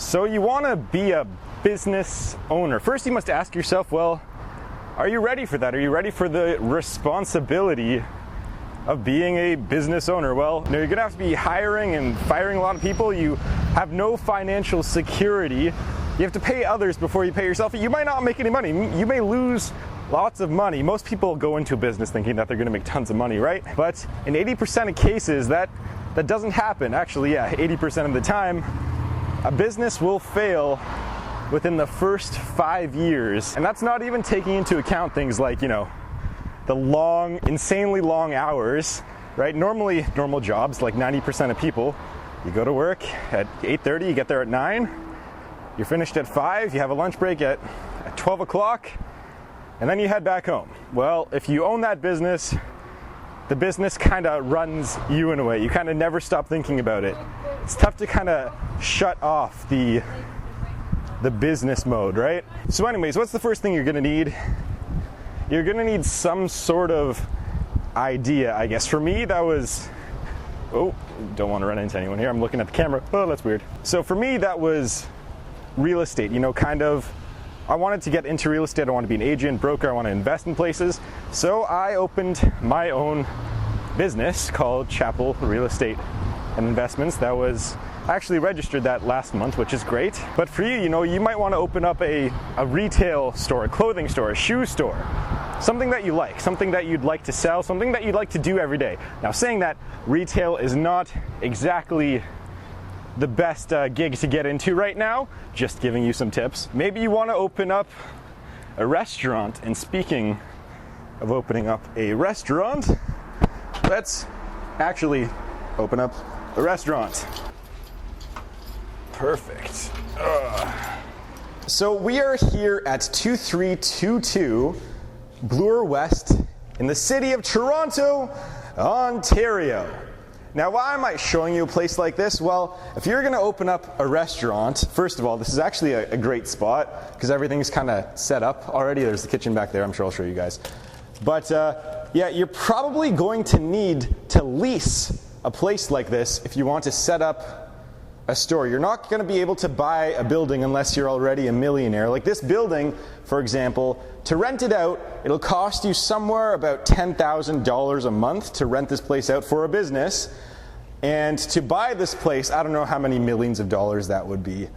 So you want to be a business owner. First, you must ask yourself, well, are you ready for that? Are you ready for the responsibility of being a business owner? Well, you're going to have to be hiring and firing a lot of people. You have no financial security. You have to pay others before you pay yourself. You might not make any money. You may lose lots of money. Most people go into a business thinking that they're going to make tons of money, right? But in 80% of cases, that doesn't happen. Actually, yeah, 80% of the time, a business will fail within the first 5 years. And that's not even taking into account things like, the long, insanely long hours, right? Normally, normal jobs, like 90% of people, you go to work at 8:30, you get there at 9, you're finished at 5, you have a lunch break at 12 o'clock, and then you head back home. Well, if you own that business, the business kind of runs you in a way. You kind of never stop thinking about it. It's tough to kind of shut off the business mode, right? So anyways, what's the first thing you're going to need? You're going to need some sort of idea, I guess. For me, that was, don't want to run into anyone here. I'm looking at the camera. Oh, that's weird. So for me, that was real estate, I wanted to get into real estate. I want to be an agent, broker. I want to invest in places. So I opened my own business called Chapel Real Estate and Investments. I actually registered that last month, which is great. But for you, you might want to open up a retail store, a clothing store, a shoe store, something that you like, something that you'd like to sell, something that you'd like to do every day. Now, saying that, retail is not exactly the best gig to get into right now, just giving you some tips. Maybe you want to open up a restaurant. And speaking of opening up a restaurant, let's actually open up a restaurant. Perfect. So we are here at 2322 Bloor West in the city of Toronto, Ontario. Now, why am I showing you a place like this? Well, if you're going to open up a restaurant, first of all, this is actually a great spot because everything's kind of set up already. There's the kitchen back there. I'm sure I'll show you guys. But yeah, you're probably going to need to lease a place like this if you want to set up a store. You're not going to be able to buy a building unless you're already a millionaire. Like this building, for example, to rent it out, it'll cost you somewhere about $10,000 a month to rent this place out for a business. And to buy this place, I don't know how many millions of dollars that would be.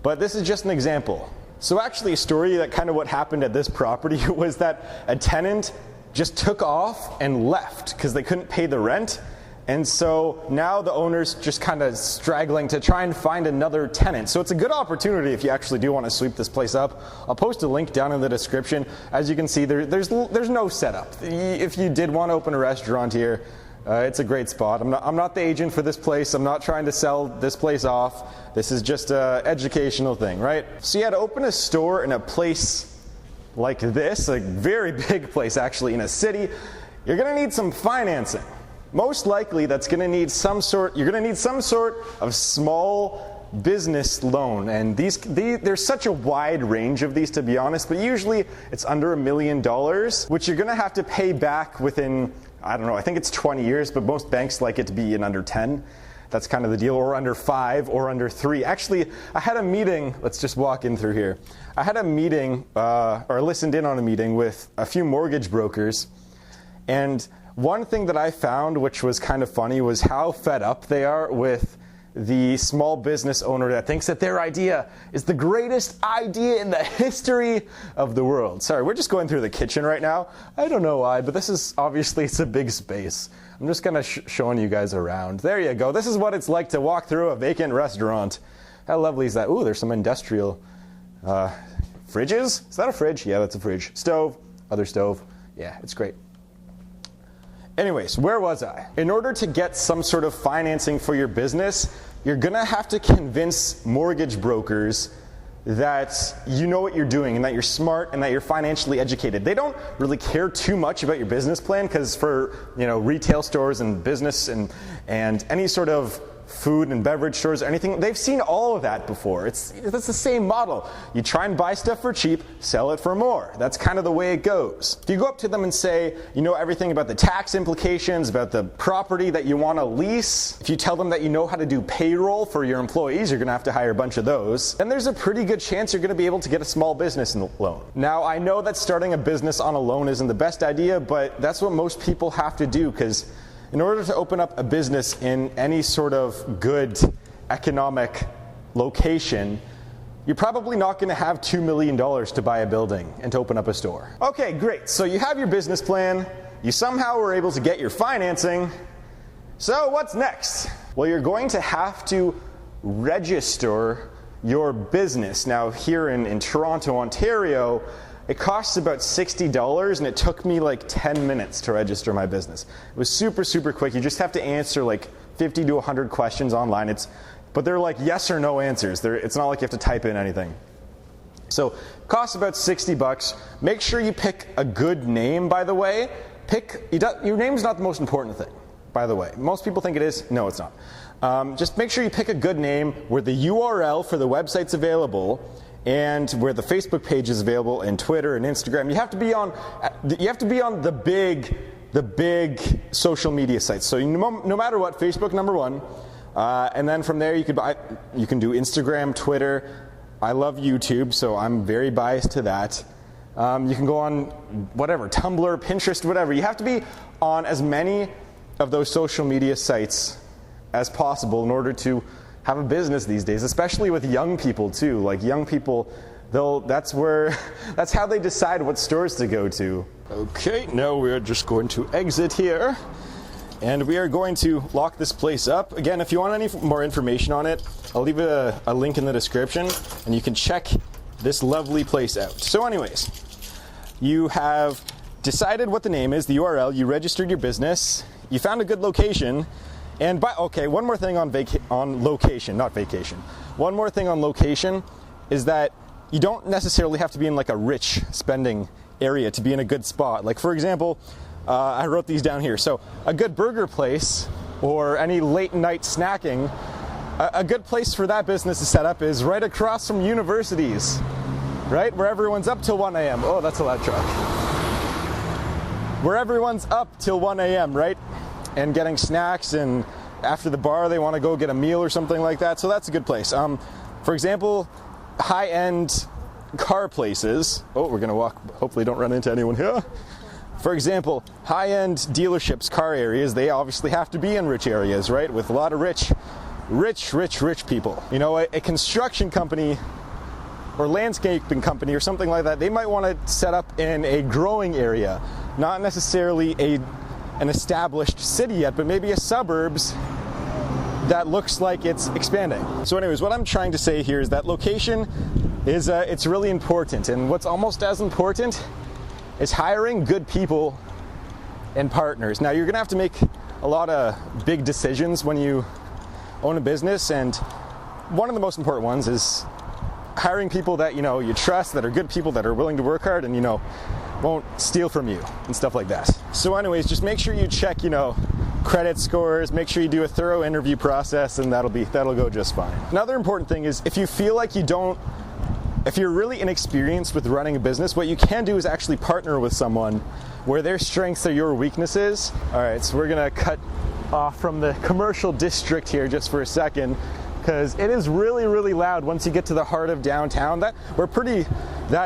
But this is just an example. So actually a story that kind of what happened at this property was that a tenant just took off and left because they couldn't pay the rent. And so now the owner's just kind of straggling to try and find another tenant. So it's a good opportunity if you actually do want to sweep this place up. I'll post a link down in the description. As you can see, there's no setup. If you did want to open a restaurant here, it's a great spot. I'm not the agent for this place. I'm not trying to sell this place off. This is just an educational thing, right? So yeah, to open a store in a place like this, a very big place actually in a city, you're going to need some financing. Most likely that's going to need you're going to need some sort of small business loan. And there's such a wide range of these, to be honest, but usually it's under $1 million, which you're going to have to pay back within, I don't know, I think it's 20 years, but most banks like it to be in under 10. That's kind of the deal, or under 5 or under 3. Actually, I had a meeting, let's just walk in through here. I had a meeting, or listened in on a meeting with a few mortgage brokers, and one thing that I found, which was kind of funny, was how fed up they are with the small business owner that thinks that their idea is the greatest idea in the history of the world. Sorry, we're just going through the kitchen right now. I don't know why, but this is obviously, it's a big space. I'm just kind of showing you guys around. There you go. This is what it's like to walk through a vacant restaurant. How lovely is that? Ooh, there's some industrial fridges. Is that a fridge? Yeah, that's a fridge. Stove, other stove. Yeah, it's great. Anyways, where was I? In order to get some sort of financing for your business, you're going to have to convince mortgage brokers that you know what you're doing and that you're smart and that you're financially educated. They don't really care too much about your business plan because for retail stores and business and any sort of food and beverage stores or anything, they've seen all of that before. That's the same model. You try and buy stuff for cheap, sell it for more. That's kind of the way it goes. If you go up to them and say, you know everything about the tax implications, about the property that you want to lease, if you tell them that you know how to do payroll for your employees, you're going to have to hire a bunch of those, then there's a pretty good chance you're going to be able to get a small business loan. Now, I know that starting a business on a loan isn't the best idea, but that's what most people have to do, because in order to open up a business in any sort of good economic location, you're probably not going to have $2 million to buy a building and to open up a store. Okay, great. So you have your business plan. You somehow were able to get your financing. So what's next? Well, you're going to have to register your business. Now, here in Toronto, Ontario, it costs about $60, and it took me like 10 minutes to register my business. It was super, super quick. You just have to answer like 50 to 100 questions online. But they're like yes or no answers. It's not like you have to type in anything. So it costs about $60. Make sure you pick a good name, by the way. Your name's not the most important thing, by the way. Most people think it is. No, it's not. Just make sure you pick a good name where the URL for the website's available, and where the Facebook page is available, and Twitter and Instagram. You have to be on the big social media sites. So no matter what, Facebook number one, and then from there you can do Instagram, Twitter. I love YouTube, so I'm very biased to that. You can go on whatever, Tumblr, Pinterest, whatever. You have to be on as many of those social media sites as possible in order to have a business these days, especially with young people too. Like young people, that's how they decide what stores to go to. Okay, now we're just going to exit here, and we are going to lock this place up. Again, if you want any more information on it, I'll leave a link in the description, and you can check this lovely place out. So anyways, you have decided what the name is, the URL, you registered your business, you found a good location. And one more thing on location, not vacation. One more thing on location is that you don't necessarily have to be in like a rich spending area to be in a good spot. Like for example, I wrote these down here. So a good burger place or any late night snacking, a good place for that business to set up is right across from universities, right? Where everyone's up till 1 a.m. Oh, that's a loud truck. Where everyone's up till 1 a.m., right? And getting snacks, and after the bar they want to go get a meal or something like that. So that's a good place. For example, high-end car places. Oh, we're going to walk. Hopefully don't run into anyone here. For example, high-end dealerships, car areas, they obviously have to be in rich areas, right? With a lot of rich people. You know, a construction company or landscaping company or something like that, they might want to set up in a growing area, not necessarily an established city yet, but maybe a suburbs that looks like it's expanding. So anyways, what I'm trying to say here is that location is it's really important, and what's almost as important is hiring good people and partners. Now, you're gonna have to make a lot of big decisions when you own a business, and one of the most important ones is hiring people that you trust, that are good people, that are willing to work hard, and won't steal from you and stuff like that. So anyways, just make sure you check credit scores, make sure you do a thorough interview process, and that'll go just fine. Another important thing is if you feel like if you're really inexperienced with running a business, what you can do is actually partner with someone where their strengths are your weaknesses. All right, so we're gonna cut off from the commercial district here just for a second, because it is really, really loud once you get to the heart of downtown. That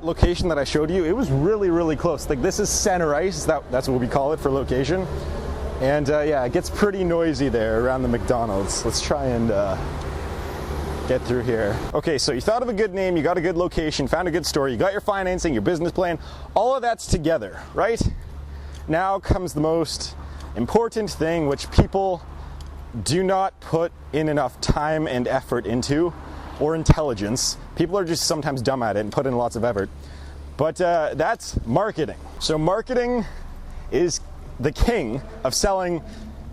location that I showed you, it was really, really close. Like, this is center ice, that's what we call it for location. And yeah, it gets pretty noisy there around the McDonald's. Let's try and get through here. Okay, so you thought of a good name, you got a good location, found a good store, you got your financing, your business plan, all of that's together, right? Now comes the most important thing, which people do not put in enough time and effort into, or intelligence. People are just sometimes dumb at it and put in lots of effort. But that's marketing. So marketing is the king of selling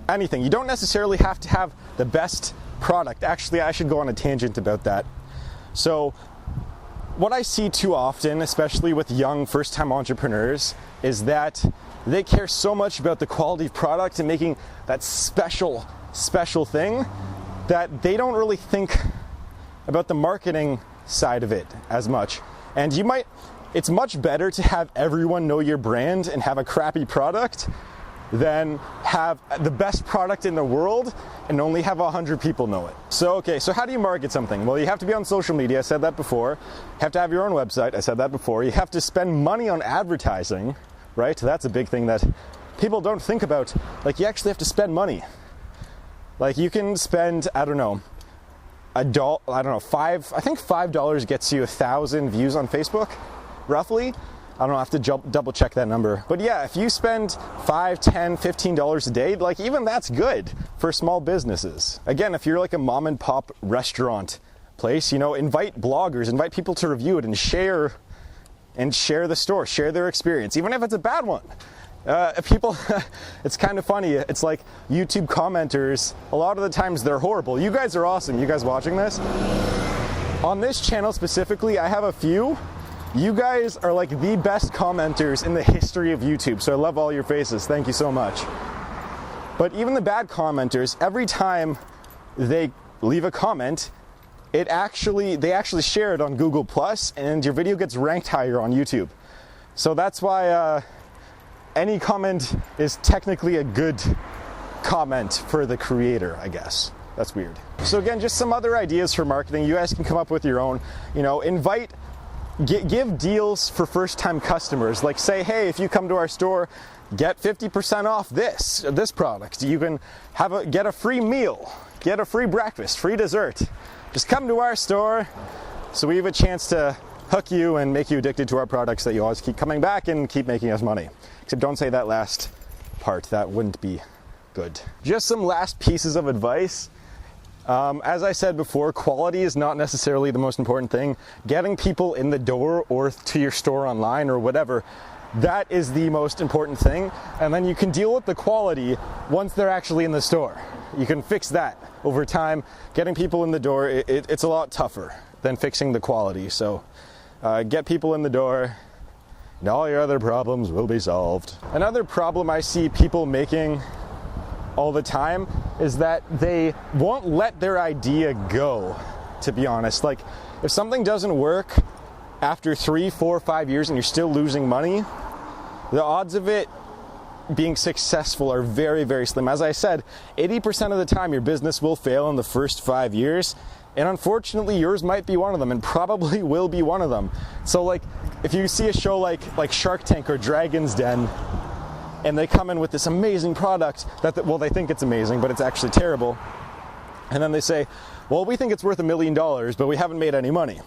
anything. You don't necessarily have to have the best product. Actually, I should go on a tangent about that. So what I see too often, especially with young first-time entrepreneurs, is that they care so much about the quality of product and making that special thing that they don't really think about the marketing side of it as much. And it's much better to have everyone know your brand and have a crappy product than have the best product in the world and only have 100 people know it. So how do you market something? Well, you have to be on social media. I said that before. You have to have your own website. I said that before. You have to spend money on advertising, right? That's a big thing that people don't think about. Like, you actually have to spend money. Like, you can spend, I think $5 gets you 1,000 views on Facebook, roughly. I don't know, I have to double check that number. But yeah, if you spend $5, $10, $15 a day, like, even that's good for small businesses. Again, if you're like a mom and pop restaurant place, invite bloggers, invite people to review it and share the store, share their experience, even if it's a bad one. People, it's kind of funny. It's like YouTube commenters, a lot of the times they're horrible. You guys are awesome. You guys watching this? On this channel specifically, I have a few. You guys are like the best commenters in the history of YouTube, so I love all your faces. Thank you so much. But even the bad commenters, every time they leave a comment, they actually share it on Google+, and your video gets ranked higher on YouTube. So that's why any comment is technically a good comment for the creator, I guess. That's weird. So again, just some other ideas for marketing. You guys can come up with your own. Give deals for first-time customers. Like, say, hey, if you come to our store, get 50% off this product. You can get a free meal, get a free breakfast, free dessert. Just come to our store, so we have a chance to hook you and make you addicted to our products, that you always keep coming back and keep making us money. Except don't say that last part. That wouldn't be good. Just some last pieces of advice. As I said before, quality is not necessarily the most important thing. Getting people in the door or to your store online or whatever, that is the most important thing. And then you can deal with the quality once they're actually in the store. You can fix that over time. Getting people in the door, it's a lot tougher than fixing the quality. So get people in the door, and all your other problems will be solved. Another problem I see people making all the time is that they won't let their idea go, to be honest. Like, if something doesn't work after 3, 4, 5 years and you're still losing money, the odds of it being successful are very, very slim. As I said, 80% of the time your business will fail in the first 5 years, and unfortunately yours might be one of them, and probably will be one of them. So like, if you see a show like Shark Tank or Dragon's Den, and they come in with this amazing product they think it's amazing, but it's actually terrible. And then they say, well, we think it's worth $1 million, but we haven't made any money.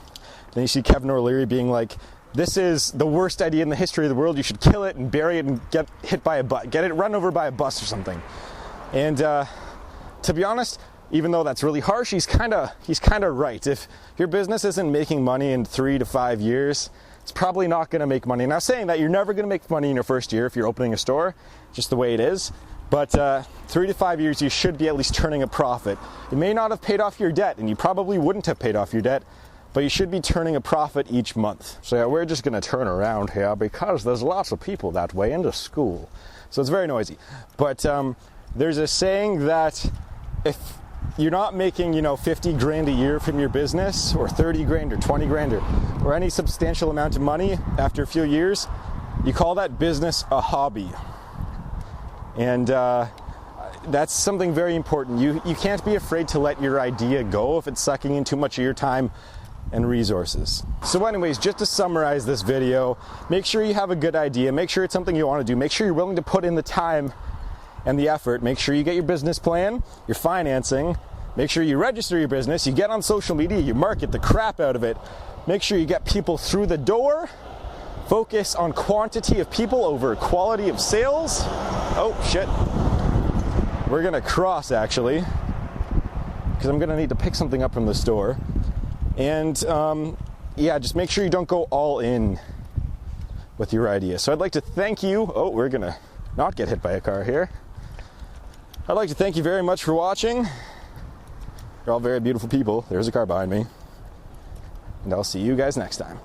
Then you see Kevin O'Leary being like, this is the worst idea in the history of the world. You should kill it and bury it and get hit by a bus, get it run over by a bus or something. And to be honest, even though that's really harsh, he's kind of right. If your business isn't making money in 3 to 5 years, it's probably not going to make money. Now, saying that, you're never going to make money in your first year if you're opening a store, just the way it is. But 3 to 5 years, you should be at least turning a profit. You may not have paid off your debt, and you probably wouldn't have paid off your debt, but you should be turning a profit each month. So yeah, we're just going to turn around here because there's lots of people that way into school. So it's very noisy. But there's a saying that if you're not making, 50 grand a year from your business, or 30 grand or 20 grand or any substantial amount of money after a few years, you call that business a hobby. And that's something very important. You can't be afraid to let your idea go if it's sucking in too much of your time and resources. So anyways, just to summarize this video, make sure you have a good idea, make sure it's something you want to do, make sure you're willing to put in the time and the effort, make sure you get your business plan, your financing, make sure you register your business, you get on social media, you market the crap out of it, make sure you get people through the door, focus on quantity of people over quality of sales. Oh shit, we're gonna cross actually, because I'm gonna need to pick something up from the store. And yeah, just make sure you don't go all in with your idea. So I'd like to thank you. Oh, we're gonna not get hit by a car here. I'd like to thank you very much for watching. You're all very beautiful people. There's a car behind me. And I'll see you guys next time.